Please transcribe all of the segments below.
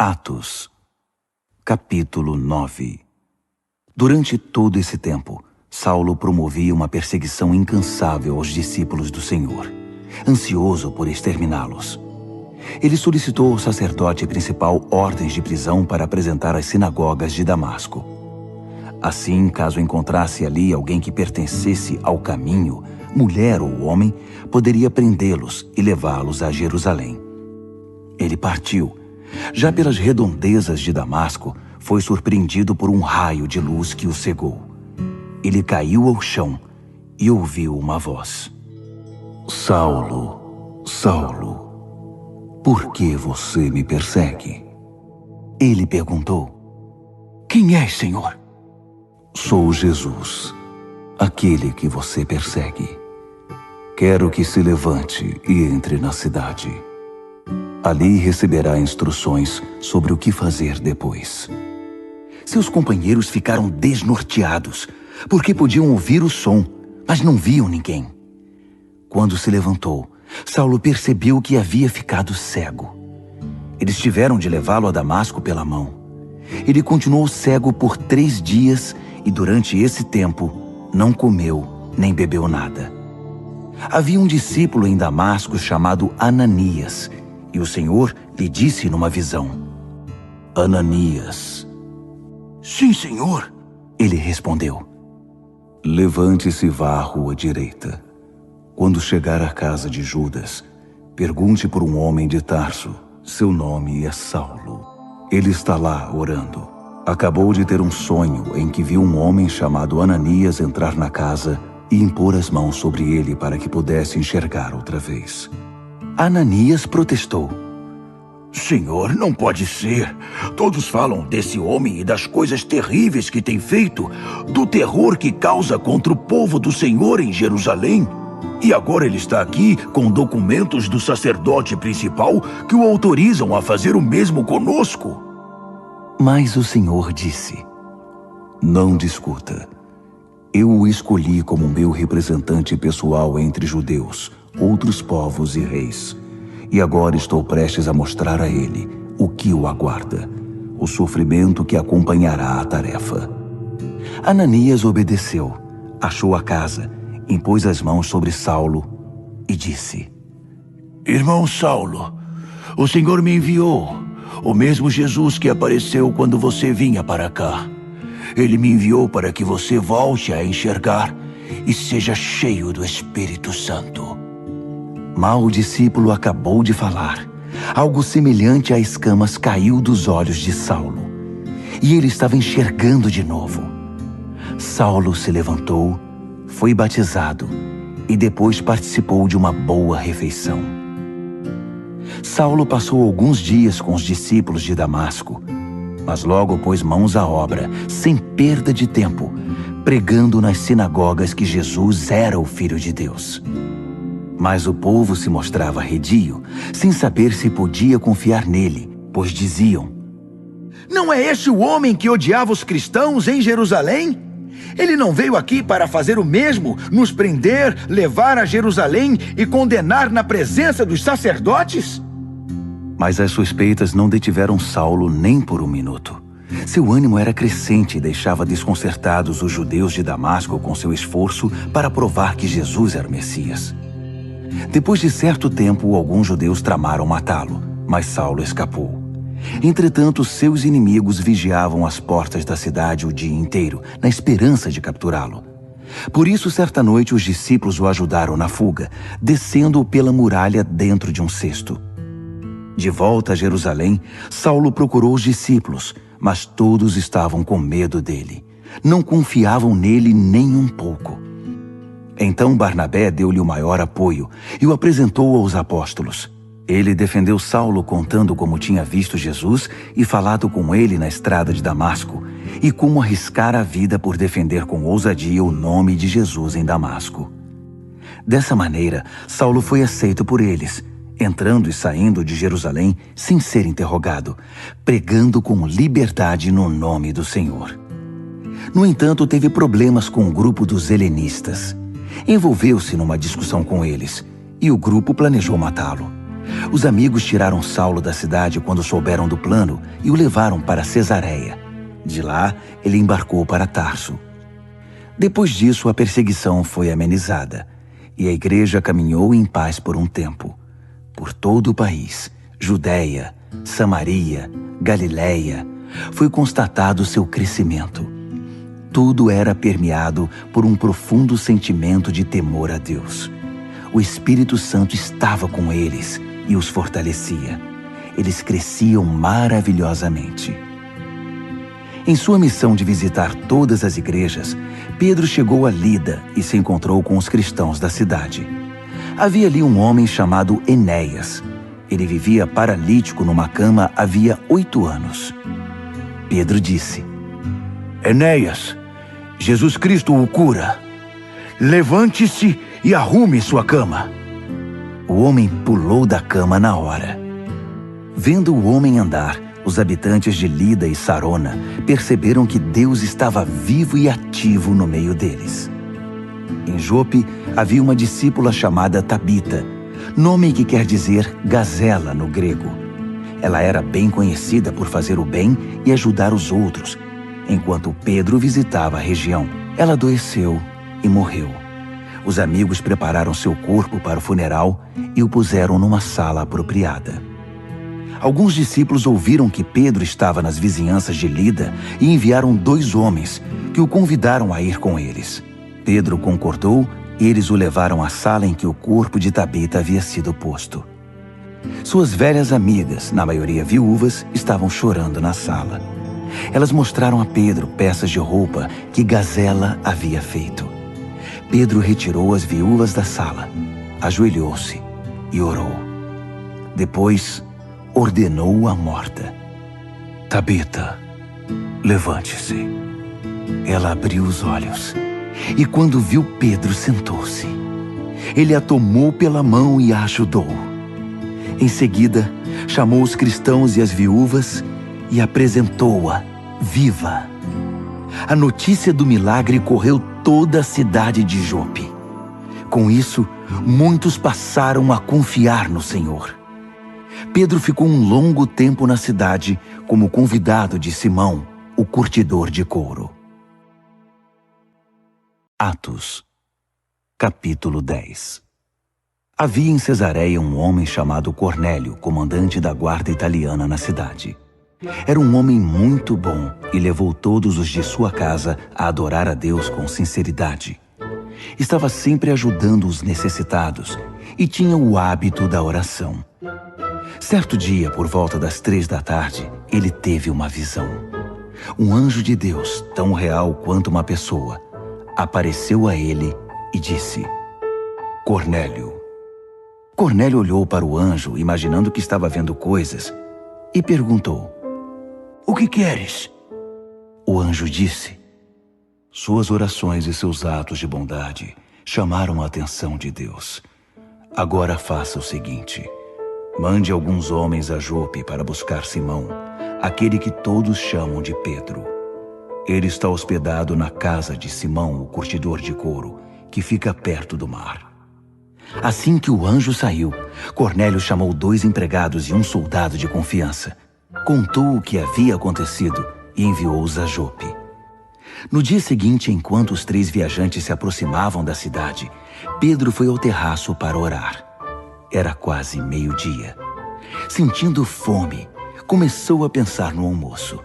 Atos, capítulo 9. Durante todo esse tempo, Saulo promovia uma perseguição incansável aos discípulos do Senhor, ansioso por exterminá-los. Ele solicitou ao sacerdote principal ordens de prisão para apresentar às sinagogas de Damasco. Assim, caso encontrasse ali alguém que pertencesse ao caminho, mulher ou homem, poderia prendê-los e levá-los a Jerusalém. Ele partiu. Já pelas redondezas de Damasco, foi surpreendido por um raio de luz que o cegou. Ele caiu ao chão e ouviu uma voz. Saulo, Saulo, por que você me persegue? Ele perguntou. Quem és, Senhor? Sou Jesus, aquele que você persegue. Quero que se levante e entre na cidade. Ali receberá instruções sobre o que fazer depois. Seus companheiros ficaram desnorteados, porque podiam ouvir o som, mas não viam ninguém. Quando se levantou, Saulo percebeu que havia ficado cego. Eles tiveram de levá-lo a Damasco pela mão. Ele continuou cego por 3 dias e durante esse tempo não comeu nem bebeu nada. Havia um discípulo em Damasco chamado Ananias, e o Senhor lhe disse numa visão: Ananias. Sim, Senhor, ele respondeu. Levante-se e vá à rua direita. Quando chegar à casa de Judas, pergunte por um homem de Tarso. Seu nome é Saulo. Ele está lá orando. Acabou de ter um sonho em que viu um homem chamado Ananias entrar na casa e impor as mãos sobre ele para que pudesse enxergar outra vez. Ananias protestou. Senhor, não pode ser. Todos falam desse homem e das coisas terríveis que tem feito, do terror que causa contra o povo do Senhor em Jerusalém. E agora ele está aqui com documentos do sacerdote principal que o autorizam a fazer o mesmo conosco. Mas o Senhor disse: Não discuta. Eu o escolhi como meu representante pessoal entre judeus, outros povos e reis. E agora estou prestes a mostrar a ele o que o aguarda, o sofrimento que acompanhará a tarefa. Ananias obedeceu, achou a casa, impôs as mãos sobre Saulo e disse: Irmão Saulo, o Senhor me enviou, o mesmo Jesus que apareceu quando você vinha para cá. Ele me enviou para que você volte a enxergar e seja cheio do Espírito Santo. Mal o discípulo acabou de falar, algo semelhante a escamas caiu dos olhos de Saulo, e ele estava enxergando de novo. Saulo se levantou, foi batizado e depois participou de uma boa refeição. Saulo passou alguns dias com os discípulos de Damasco, mas logo pôs mãos à obra, sem perda de tempo, pregando nas sinagogas que Jesus era o Filho de Deus. Mas o povo se mostrava redio, sem saber se podia confiar nele, pois diziam: Não é este o homem que odiava os cristãos em Jerusalém? Ele não veio aqui para fazer o mesmo, nos prender, levar a Jerusalém e condenar na presença dos sacerdotes? Mas as suspeitas não detiveram Saulo nem por um minuto. Seu ânimo era crescente e deixava desconcertados os judeus de Damasco com seu esforço para provar que Jesus era o Messias. Depois de certo tempo, alguns judeus tramaram matá-lo, mas Saulo escapou. Entretanto, seus inimigos vigiavam as portas da cidade o dia inteiro, na esperança de capturá-lo. Por isso, certa noite, os discípulos o ajudaram na fuga, descendo-o pela muralha dentro de um cesto. De volta a Jerusalém, Saulo procurou os discípulos, mas todos estavam com medo dele. Não confiavam nele nem um pouco. Então Barnabé deu-lhe o maior apoio e o apresentou aos apóstolos. Ele defendeu Saulo contando como tinha visto Jesus e falado com ele na estrada de Damasco, e como arriscara a vida por defender com ousadia o nome de Jesus em Damasco. Dessa maneira, Saulo foi aceito por eles, entrando e saindo de Jerusalém sem ser interrogado, pregando com liberdade no nome do Senhor. No entanto, teve problemas com o grupo dos helenistas. Envolveu-se numa discussão com eles, e o grupo planejou matá-lo. Os amigos tiraram Saulo da cidade quando souberam do plano e o levaram para Cesareia. De lá, ele embarcou para Tarso. Depois disso, a perseguição foi amenizada e a igreja caminhou em paz por um tempo. Por todo o país, Judéia, Samaria, Galiléia, foi constatado seu crescimento. Tudo era permeado por um profundo sentimento de temor a Deus. O Espírito Santo estava com eles e os fortalecia. Eles cresciam maravilhosamente. Em sua missão de visitar todas as igrejas, Pedro chegou a Lida e se encontrou com os cristãos da cidade. Havia ali um homem chamado Enéas. Ele vivia paralítico numa cama havia 8 anos. Pedro disse: Enéas, Jesus Cristo o cura. Levante-se e arrume sua cama. O homem pulou da cama na hora. Vendo o homem andar, os habitantes de Lida e Sarona perceberam que Deus estava vivo e ativo no meio deles. Em Jope havia uma discípula chamada Tabita, nome que quer dizer gazela no grego. Ela era bem conhecida por fazer o bem e ajudar os outros. Enquanto Pedro visitava a região, ela adoeceu e morreu. Os amigos prepararam seu corpo para o funeral e o puseram numa sala apropriada. Alguns discípulos ouviram que Pedro estava nas vizinhanças de Lida e enviaram 2 homens, que o convidaram a ir com eles. Pedro concordou e eles o levaram à sala em que o corpo de Tabita havia sido posto. Suas velhas amigas, na maioria viúvas, estavam chorando na sala. Elas mostraram a Pedro peças de roupa que Gazela havia feito. Pedro retirou as viúvas da sala, ajoelhou-se e orou. Depois, ordenou à morta: Tabita, levante-se. Ela abriu os olhos e, quando viu Pedro, sentou-se. Ele a tomou pela mão e a ajudou. Em seguida, chamou os cristãos e as viúvas e apresentou-a viva. A notícia do milagre correu toda a cidade de Jope. Com isso, muitos passaram a confiar no Senhor. Pedro ficou um longo tempo na cidade como convidado de Simão, o curtidor de couro. Atos, capítulo 10. Havia em Cesareia um homem chamado Cornélio, comandante da guarda italiana na cidade. Era um homem muito bom e levou todos os de sua casa a adorar a Deus com sinceridade. Estava sempre ajudando os necessitados e tinha o hábito da oração. Certo dia, por volta das 3 da tarde, ele teve uma visão. Um anjo de Deus, tão real quanto uma pessoa, apareceu a ele e disse: Cornélio. Cornélio olhou para o anjo, imaginando que estava vendo coisas, e perguntou: O que queres? O anjo disse: Suas orações e seus atos de bondade chamaram a atenção de Deus. Agora faça o seguinte: mande alguns homens a Jope para buscar Simão, aquele que todos chamam de Pedro. Ele está hospedado na casa de Simão, o curtidor de couro, que fica perto do mar. Assim que o anjo saiu, Cornélio chamou 2 empregados e um soldado de confiança. Contou o que havia acontecido e enviou-os a Jope. No dia seguinte, enquanto os 3 viajantes se aproximavam da cidade, Pedro foi ao terraço para orar. Era quase meio-dia. Sentindo fome, começou a pensar no almoço.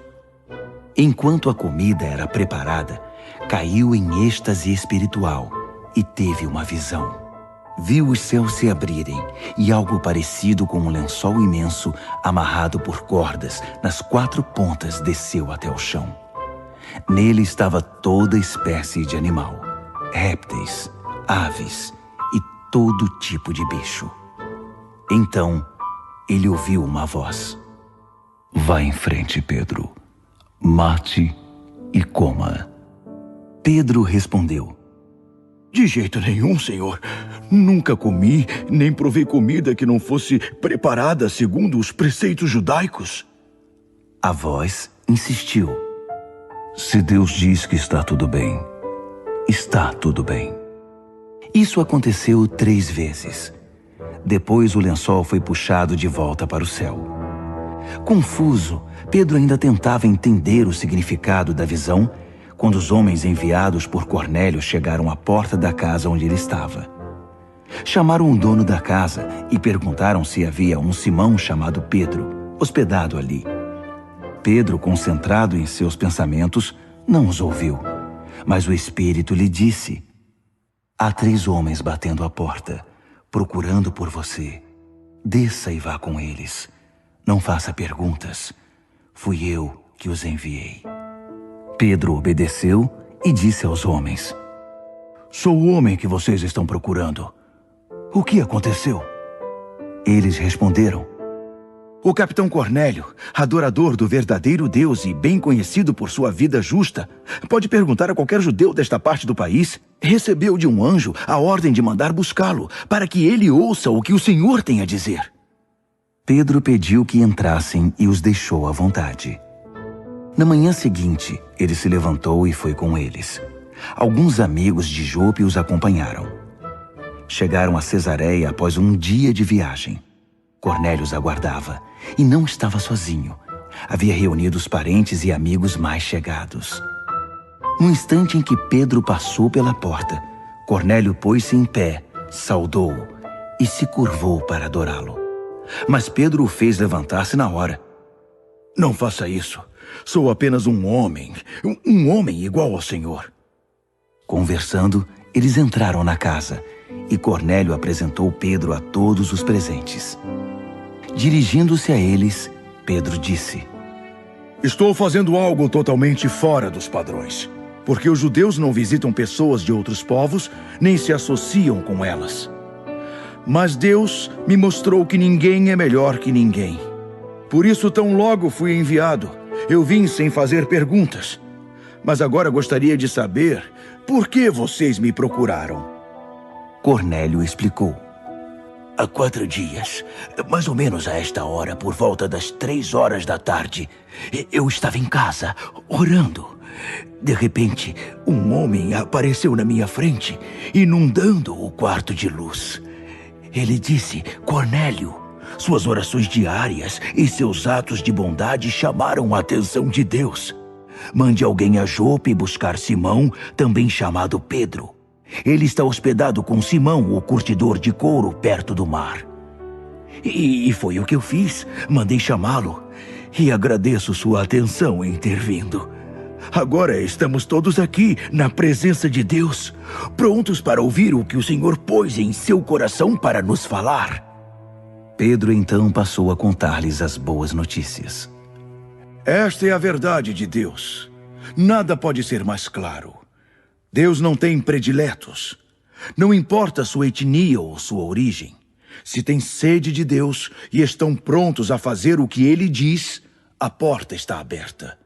Enquanto a comida era preparada, caiu em êxtase espiritual e teve uma visão. Viu os céus se abrirem e algo parecido com um lençol imenso amarrado por cordas nas 4 pontas desceu até o chão. Nele estava toda espécie de animal, répteis, aves e todo tipo de bicho. Então, ele ouviu uma voz: Vá em frente, Pedro. Mate e coma. Pedro respondeu: De jeito nenhum, Senhor. Nunca comi, nem provei comida que não fosse preparada segundo os preceitos judaicos. A voz insistiu: Se Deus diz que está tudo bem, está tudo bem. Isso aconteceu 3 vezes. Depois o lençol foi puxado de volta para o céu. Confuso, Pedro ainda tentava entender o significado da visão quando os homens enviados por Cornélio chegaram à porta da casa onde ele estava. Chamaram o dono da casa e perguntaram se havia um Simão chamado Pedro, hospedado ali. Pedro, concentrado em seus pensamentos, não os ouviu, mas o Espírito lhe disse: há 3 homens batendo à porta, procurando por você. Desça e vá com eles. Não faça perguntas. Fui eu que os enviei. Pedro obedeceu e disse aos homens: sou o homem que vocês estão procurando. O que aconteceu? Eles responderam: o capitão Cornélio, adorador do verdadeiro Deus e bem conhecido por sua vida justa, pode perguntar a qualquer judeu desta parte do país, recebeu de um anjo a ordem de mandar buscá-lo, para que ele ouça o que o Senhor tem a dizer. Pedro pediu que entrassem e os deixou à vontade. Na manhã seguinte, ele se levantou e foi com eles. Alguns amigos de Jope os acompanharam. Chegaram a Cesareia após um dia de viagem. Cornélio os aguardava e não estava sozinho. Havia reunido os parentes e amigos mais chegados. No instante em que Pedro passou pela porta, Cornélio pôs-se em pé, saudou-o e se curvou para adorá-lo. Mas Pedro o fez levantar-se na hora. Não faça isso. Sou apenas um homem igual ao Senhor. Conversando, eles entraram na casa e Cornélio apresentou Pedro a todos os presentes. Dirigindo-se a eles, Pedro disse: estou fazendo algo totalmente fora dos padrões, porque os judeus não visitam pessoas de outros povos, nem se associam com elas. Mas Deus me mostrou que ninguém é melhor que ninguém. Por isso, tão logo fui enviado, eu vim sem fazer perguntas. Mas agora gostaria de saber por que vocês me procuraram. Cornélio explicou: há 4 dias, mais ou menos a esta hora, por volta das 3 horas da tarde, eu estava em casa, orando. De repente, um homem apareceu na minha frente, inundando o quarto de luz. Ele disse: Cornélio, suas orações diárias e seus atos de bondade chamaram a atenção de Deus. Mande alguém a Jope buscar Simão, também chamado Pedro. Ele está hospedado com Simão, o curtidor de couro, perto do mar. E foi o que eu fiz. Mandei chamá-lo. E agradeço sua atenção em ter vindo. Agora estamos todos aqui, na presença de Deus, prontos para ouvir o que o Senhor pôs em seu coração para nos falar. Pedro então passou a contar-lhes as boas notícias. Esta é a verdade de Deus. Nada pode ser mais claro. Deus não tem prediletos. Não importa sua etnia ou sua origem. Se têm sede de Deus e estão prontos a fazer o que Ele diz, a porta está aberta.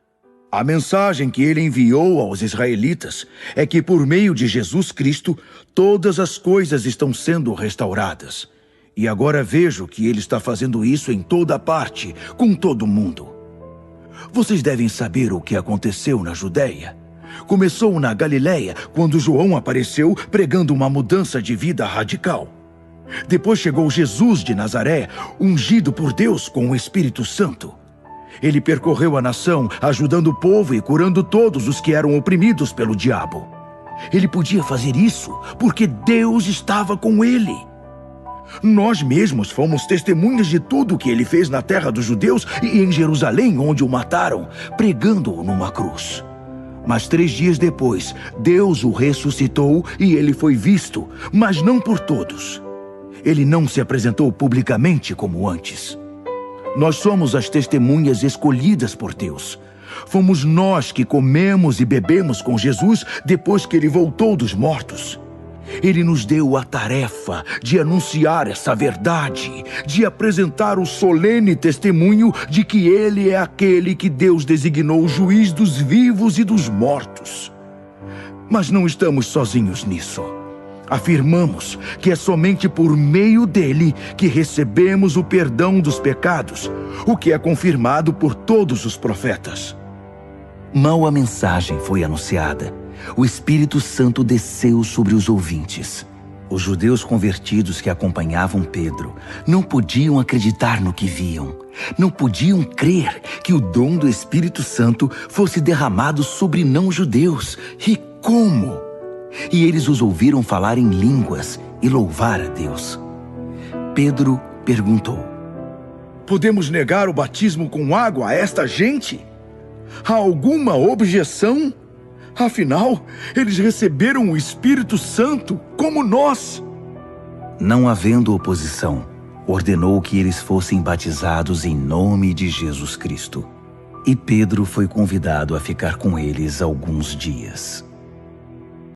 A mensagem que Ele enviou aos israelitas é que por meio de Jesus Cristo, todas as coisas estão sendo restauradas. E agora vejo que Ele está fazendo isso em toda parte, com todo mundo. Vocês devem saber o que aconteceu na Judéia. Começou na Galileia, quando João apareceu pregando uma mudança de vida radical. Depois chegou Jesus de Nazaré, ungido por Deus com o Espírito Santo. Ele percorreu a nação, ajudando o povo e curando todos os que eram oprimidos pelo diabo. Ele podia fazer isso porque Deus estava com ele. Nós mesmos fomos testemunhas de tudo o que ele fez na terra dos judeus e em Jerusalém, onde o mataram, pregando-o numa cruz. Mas 3 dias depois, Deus o ressuscitou e ele foi visto, mas não por todos. Ele não se apresentou publicamente como antes. Nós somos as testemunhas escolhidas por Deus. Fomos nós que comemos e bebemos com Jesus depois que ele voltou dos mortos. Ele nos deu a tarefa de anunciar essa verdade, de apresentar o solene testemunho de que Ele é aquele que Deus designou o juiz dos vivos e dos mortos. Mas não estamos sozinhos nisso. Afirmamos que é somente por meio dele que recebemos o perdão dos pecados, o que é confirmado por todos os profetas. Mal a mensagem foi anunciada, o Espírito Santo desceu sobre os ouvintes. Os judeus convertidos que acompanhavam Pedro não podiam acreditar no que viam. Não podiam crer que o dom do Espírito Santo fosse derramado sobre não-judeus. E como? E eles os ouviram falar em línguas e louvar a Deus. Pedro perguntou: podemos negar o batismo com água a esta gente? Há alguma objeção? Afinal, eles receberam o Espírito Santo como nós. Não havendo oposição, ordenou que eles fossem batizados em nome de Jesus Cristo. E Pedro foi convidado a ficar com eles alguns dias.